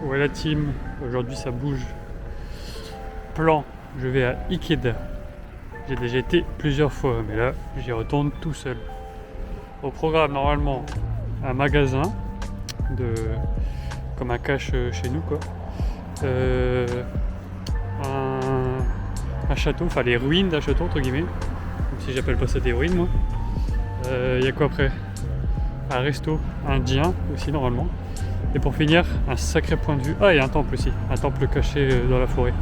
Ouais la team, aujourd'hui ça bouge. Plan, je vais à Ikeda. J'ai déjà été plusieurs fois, mais là j'y retourne tout seul. Au programme normalement un magasin de comme un cache chez nous quoi. Euh, un château, enfin les ruines d'un château entre guillemets. Même si j'appelle pas ça des ruines moi. Y a quoi après? Un resto indien aussi normalement. Et pour finir, un sacré point de vue. Ah, et un temple aussi, un temple caché dans la forêt.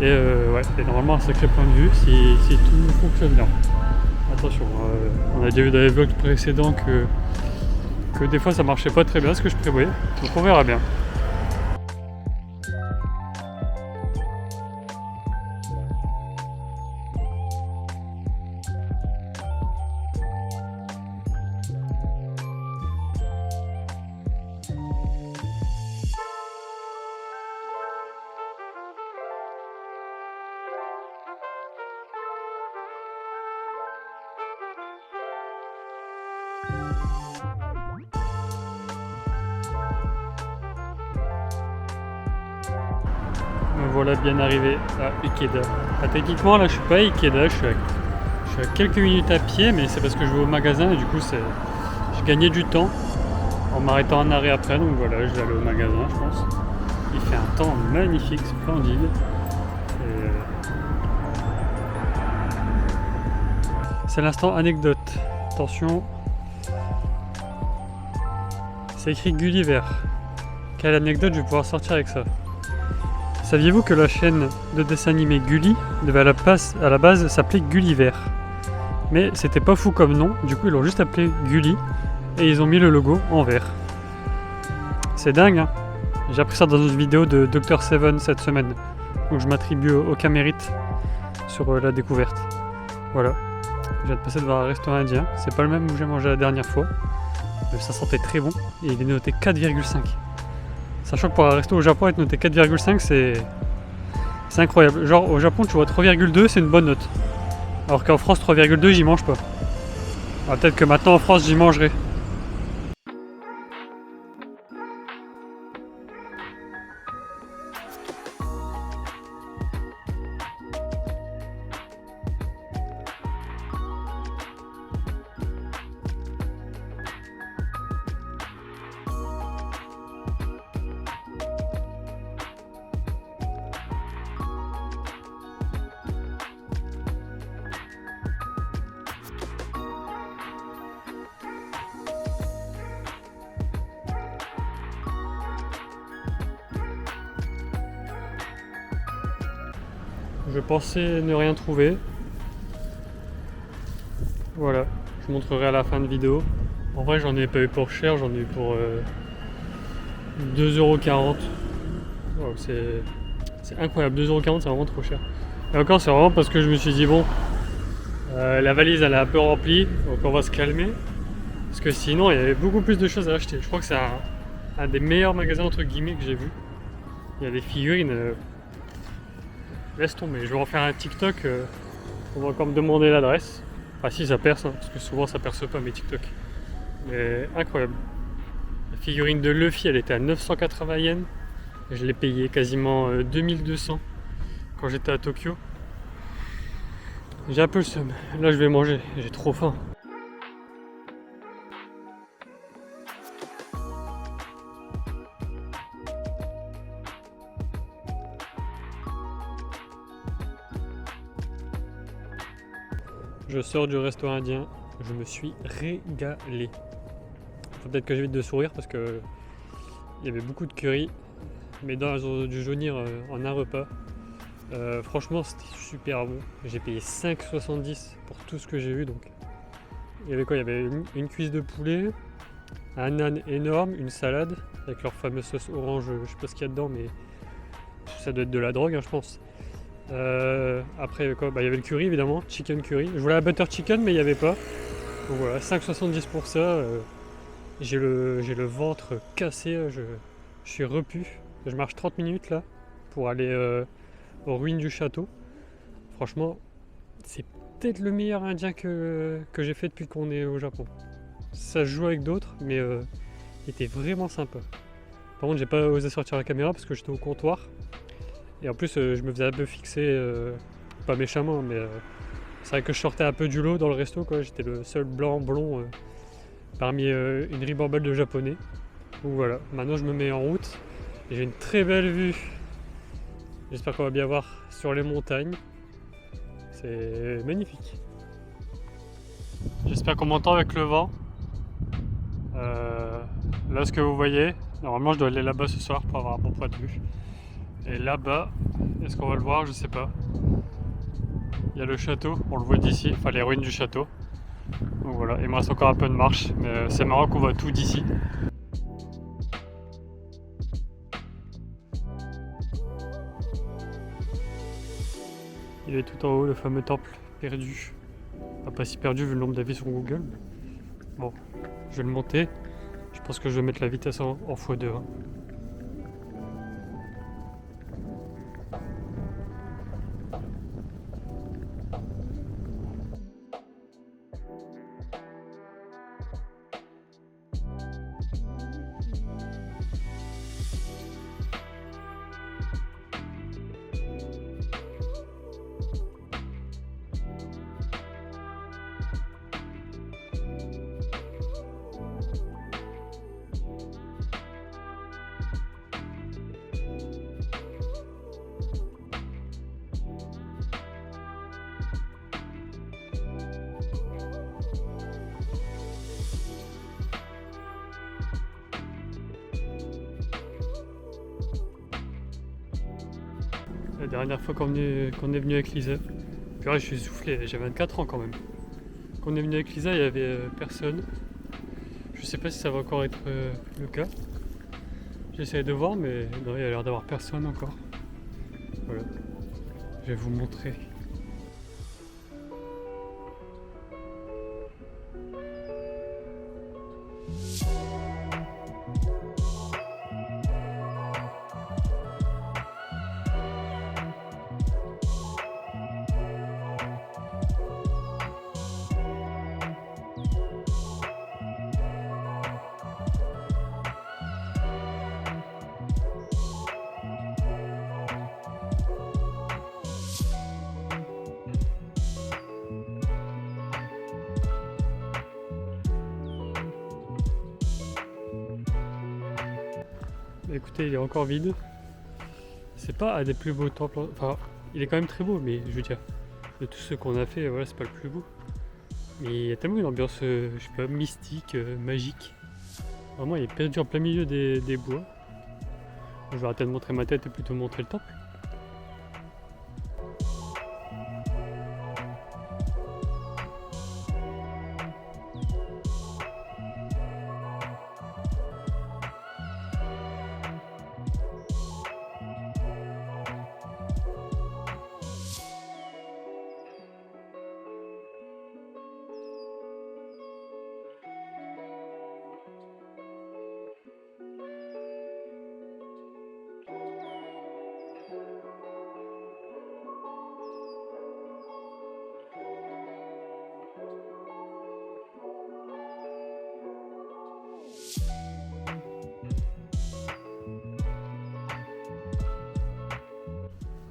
Et ouais, et normalement un sacré point de vue si tout fonctionne bien. Attention, on a déjà vu dans les vlogs précédents que des fois ça marchait pas très bien ce que je prévoyais. Donc on verra bien. Me voilà bien arrivé à Ikeda. Ah, techniquement là je suis pas à Ikeda, je suis à quelques minutes à pied, mais c'est parce que je vais au magasin et du coup je gagnais du temps en m'arrêtant en arrêt après, donc voilà, je vais aller au magasin je pense. Il fait un temps magnifique, splendide. Et, c'est l'instant anecdote. Attention. C'est écrit Gulliver. Quelle anecdote je vais pouvoir sortir avec ça? Saviez-vous que la chaîne de dessin animé Gulli devait à la base s'appeler Gulliver? Mais c'était pas fou comme nom, du coup ils l'ont juste appelé Gulli et ils ont mis le logo en vert. C'est dingue hein. J'ai appris ça dans une vidéo de Dr Seven cette semaine, où je m'attribue aucun mérite sur la découverte. Voilà. Je viens de passer devant un restaurant indien, c'est pas le même où j'ai mangé la dernière fois, mais ça sentait très bon et il est noté 4,5. Sachant que pour un resto au Japon être noté 4,5 c'est incroyable. Genre au Japon tu vois 3,2 c'est une bonne note. Alors qu'en France 3,2 j'y mange pas. Alors, peut-être que maintenant en France j'y mangerai. Je pensais ne rien trouver. Voilà, je vous montrerai à la fin de vidéo. En vrai j'en ai pas eu pour cher, j'en ai eu pour 2,40€. Wow, c'est incroyable, 2,40€ c'est vraiment trop cher. Et encore c'est vraiment parce que je me suis dit bon, la valise elle est un peu remplie, donc on va se calmer. Parce que sinon il y avait beaucoup plus de choses à acheter. Je crois que c'est un des meilleurs magasins entre guillemets que j'ai vu. Il y a des figurines. Laisse tomber, je vais en faire un TikTok. On va encore me demander l'adresse. Enfin si ça perce, hein, parce que souvent ça perce pas mes TikTok. Mais incroyable. La figurine de Luffy elle était à 980 yens. Je l'ai payé quasiment 2200 quand j'étais à Tokyo. J'ai un peu le seum. Là je vais manger, j'ai trop faim. Je sors du resto indien, je me suis régalé. Faut peut-être que j'évite de sourire parce que il y avait beaucoup de curry. Mes dents elles ont dû jaunir en un repas. Franchement c'était super bon. J'ai payé 5,70 pour tout ce que j'ai vu donc. Il y avait quoi? Il y avait une cuisse de poulet, un âne énorme, une salade avec leur fameuse sauce orange, je sais pas ce qu'il y a dedans mais ça doit être de la drogue hein, je pense. Après quoi, il y avait le curry évidemment, chicken curry. Je voulais la butter chicken mais il n'y avait pas. Donc voilà, 5,70 pour ça. J'ai le ventre cassé, je suis repu. Je marche 30 minutes là pour aller aux ruines du château. Franchement, c'est peut-être le meilleur indien que j'ai fait depuis qu'on est au Japon. Ça se joue avec d'autres, mais il était vraiment sympa. Par contre j'ai pas osé sortir la caméra parce que j'étais au comptoir. Et en plus je me faisais un peu fixer, pas méchamment, mais c'est vrai que je sortais un peu du lot dans le resto, quoi. J'étais le seul blanc blond parmi une ribambelle de japonais. Donc voilà, maintenant je me mets en route. Et j'ai une très belle vue. J'espère qu'on va bien voir sur les montagnes. C'est magnifique. J'espère qu'on m'entend avec le vent. Là, ce que vous voyez, normalement je dois aller là-bas ce soir pour avoir un bon point de vue. Et là-bas, est-ce qu'on va le voir? Je sais pas. Il y a le château, on le voit d'ici, enfin les ruines du château. Donc voilà, il me reste encore un peu de marche, mais c'est marrant qu'on voit tout d'ici. Il est tout en haut, le fameux temple perdu. Enfin, pas si perdu vu le nombre d'avis sur Google. Bon, je vais le monter. Je pense que je vais mettre la vitesse en x2. Hein. La dernière fois qu'on est venu avec Lisa, puis là, je suis essoufflé, j'ai 24 ans quand même. Quand on est venu avec Lisa, il n'y avait personne. Je sais pas si ça va encore être le cas. J'essaie de voir, mais non, il y a l'air d'avoir personne encore. Voilà, je vais vous montrer. Écoutez, il est encore vide. C'est pas un des plus beaux temples. Enfin, il est quand même très beau, mais je veux dire, de tous ceux qu'on a fait, voilà, c'est pas le plus beau. Mais il y a tellement une ambiance, je sais pas, mystique, magique. Vraiment, il est perdu en plein milieu des bois. Je vais arrêter de montrer ma tête et plutôt montrer le temple.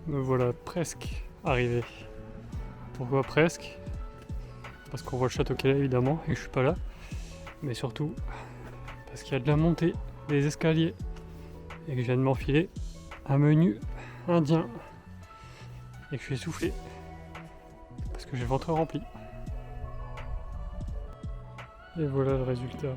Me voilà presque arrivé. Pourquoi presque? Parce qu'on voit le château qui est là évidemment et que je suis pas là. Mais surtout parce qu'il y a de la montée, des escaliers et que je viens de m'enfiler un menu indien et que je suis essoufflé parce que j'ai le ventre rempli. Et voilà le résultat.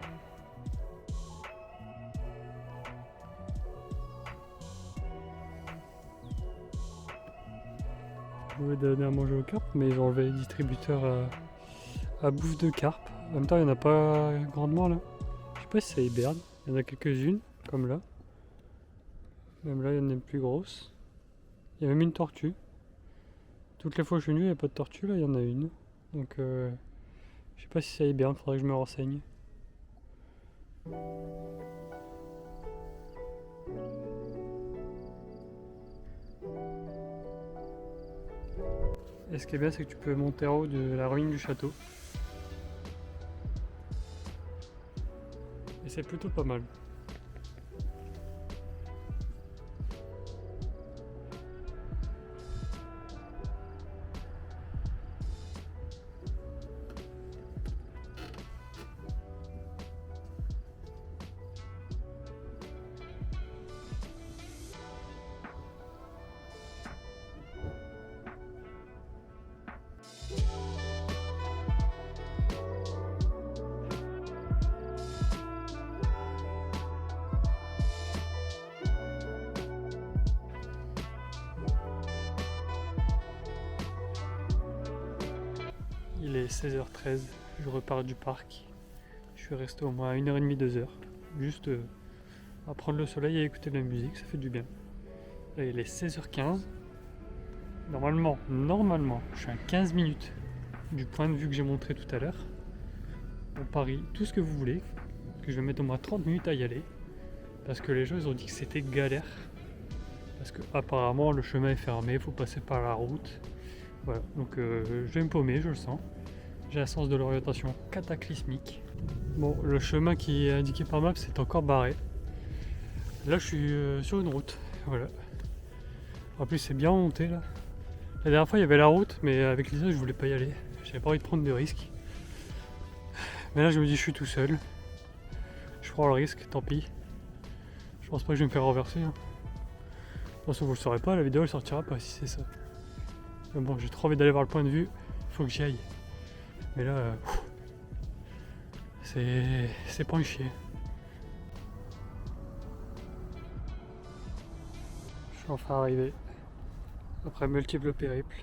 Je voulais donner à manger aux carpes, mais ils ont enlevé les distributeurs à bouffe de carpe. En même temps, il n'y en a pas grandement là. Je sais pas si ça hiberne. Il y en a quelques-unes, comme là. Même là, il y en a une plus grosse. Il y a même une tortue. Toutes les fois que je suis venu, il n'y a pas de tortue. Là, il y en a une. Donc, je sais pas si ça hiberne. Faudrait que je me renseigne. Et ce qui est bien, c'est que tu peux monter en haut de la ruine du château. Et c'est plutôt pas mal. Il est 16h13, je repars du parc. Je suis resté au moins 1h30, 2h. Juste à prendre le soleil et écouter de la musique, ça fait du bien. Là, il est 16h15. Normalement, je suis à 15 minutes du point de vue que j'ai montré tout à l'heure. On parie tout ce que vous voulez, que je vais mettre au moins 30 minutes à y aller. Parce que les gens ils ont dit que c'était galère. Parce que apparemment le chemin est fermé, il faut passer par la route. Voilà, donc je vais me paumer, je le sens. J'ai un sens de l'orientation cataclysmique. Bon, le chemin qui est indiqué par map c'est encore barré. Là je suis sur une route, voilà. En plus c'est bien monté là. La dernière fois il y avait la route, mais avec Lisa je voulais pas y aller. J'avais pas envie de prendre de risques. Mais là je me dis je suis tout seul. Je prends le risque, tant pis. Je pense pas que je vais me faire renverser. Hein. De toute façon vous le saurez pas, la vidéo elle sortira pas si c'est ça. Mais bon, j'ai trop envie d'aller voir le point de vue, faut que j'y aille. Mais là, c'est pas un chier. Je suis enfin arrivé, après multiples périples.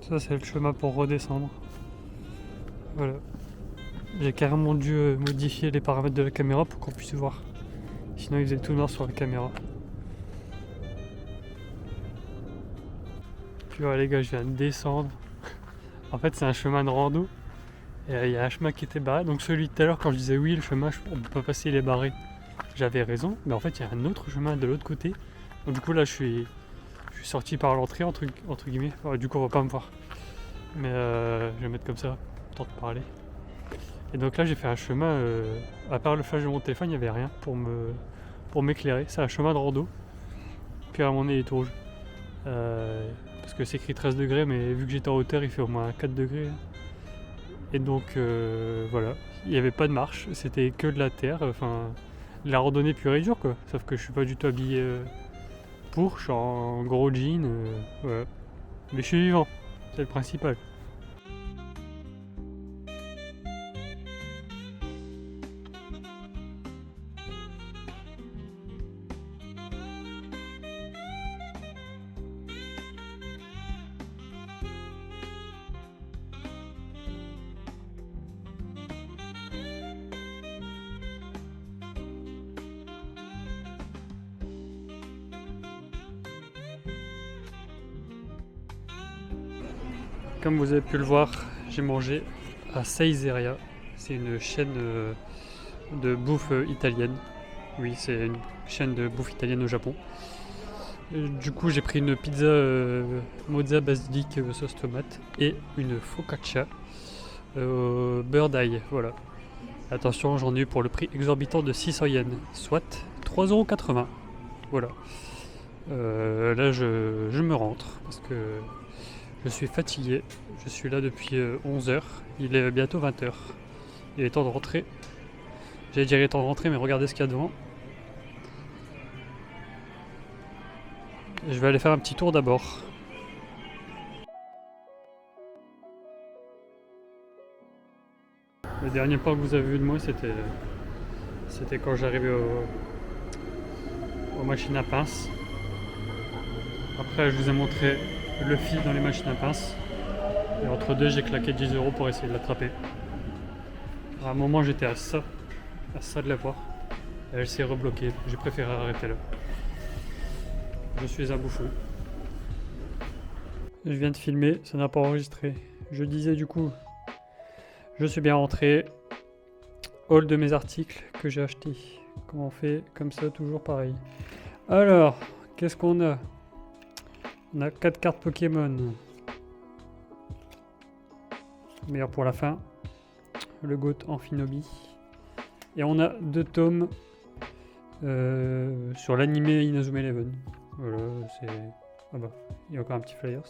Ça c'est le chemin pour redescendre. Voilà. J'ai carrément dû modifier les paramètres de la caméra pour qu'on puisse voir. Sinon il faisait tout noir sur la caméra. Puis voilà les gars, je viens de descendre. En fait c'est un chemin de rando. Et il y a un chemin qui était barré. Donc celui de tout à l'heure quand je disais oui le chemin on peut pas passer, il est barré. J'avais raison. Mais en fait il y a un autre chemin de l'autre côté. Donc du coup là je suis sorti par l'entrée entre guillemets. Ouais, du coup on va pas me voir. Mais je vais mettre comme ça, temps de parler. Et donc là j'ai fait un chemin, à part le flash de mon téléphone, il n'y avait rien pour m'éclairer. C'est un chemin de rando. Puis à mon nez il est rouge. Parce que c'est écrit 13 degrés, mais vu que j'étais en hauteur, il fait au moins 4 degrés. Et donc voilà, il n'y avait pas de marche, c'était que de la terre. Enfin, la randonnée pure et dure quoi. Sauf que je suis pas du tout habillé pour, je suis en gros jean. Voilà. Mais je suis vivant, c'est le principal. Comme vous avez pu le voir, j'ai mangé à Saiseria. C'est une chaîne de bouffe italienne. Oui, c'est une chaîne de bouffe italienne au Japon. Du coup, j'ai pris une pizza mozza basilic sauce tomate et une focaccia beurre d'ail. Voilà. Attention, j'en ai eu pour le prix exorbitant de 600 yens, soit 3,80 €. Voilà. Là, je me rentre parce que je suis fatigué. Je suis là depuis 11h. Il est bientôt 20h. Il est temps de rentrer. J'allais dire il est temps de rentrer, mais regardez ce qu'il y a devant. Je vais aller faire un petit tour d'abord. Le dernier point que vous avez vu de moi, c'était quand j'arrivais aux machines à pince. Après, je vous ai montré Luffy dans les machines à pince. Et entre deux, j'ai claqué 10 € pour essayer de l'attraper. À un moment, j'étais à ça de la voir. Et elle s'est rebloquée. J'ai préféré arrêter là. Je suis un bouffon. Je viens de filmer, ça n'a pas enregistré. Je disais du coup, je suis bien rentré. Haul de mes articles que j'ai achetés. Comment on fait comme ça, toujours pareil. Alors, qu'est-ce qu'on a? On a 4 cartes Pokémon. Meilleur pour la fin. Le GOAT Amphinobi. Et on a 2 tomes sur l'animé Inazuma Eleven. Voilà, c'est... Ah bah, il y a encore un petit flyers.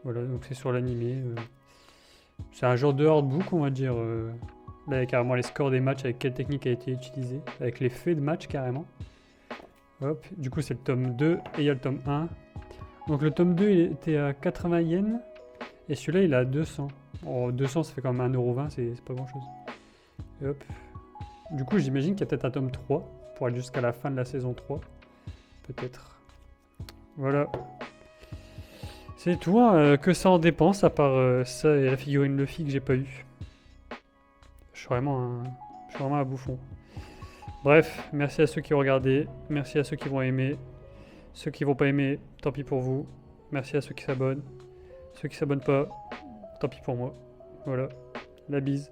Voilà, donc c'est sur l'animé. C'est un genre de hardbook, on va dire. Là, il y a carrément les scores des matchs, avec quelle technique a été utilisée, avec les faits de match carrément. Hop, du coup, c'est le tome 2 et il y a le tome 1. Donc, le tome 2, il était à 80 yens et celui-là, il est à 200. Oh, 200, ça fait quand même 1,20 €, c'est pas grand chose. Et hop. Du coup, j'imagine qu'il y a peut-être un tome 3 pour aller jusqu'à la fin de la saison 3. Peut-être. Voilà. C'est tout, hein, que ça en dépense, à part ça et la figurine Luffy que j'ai pas eu. Je suis vraiment un bouffon. Bref, merci à ceux qui ont regardé, merci à ceux qui vont aimer. Ceux qui vont pas aimer, tant pis pour vous. Merci à ceux qui s'abonnent. Ceux qui s'abonnent pas, tant pis pour moi. Voilà, la bise.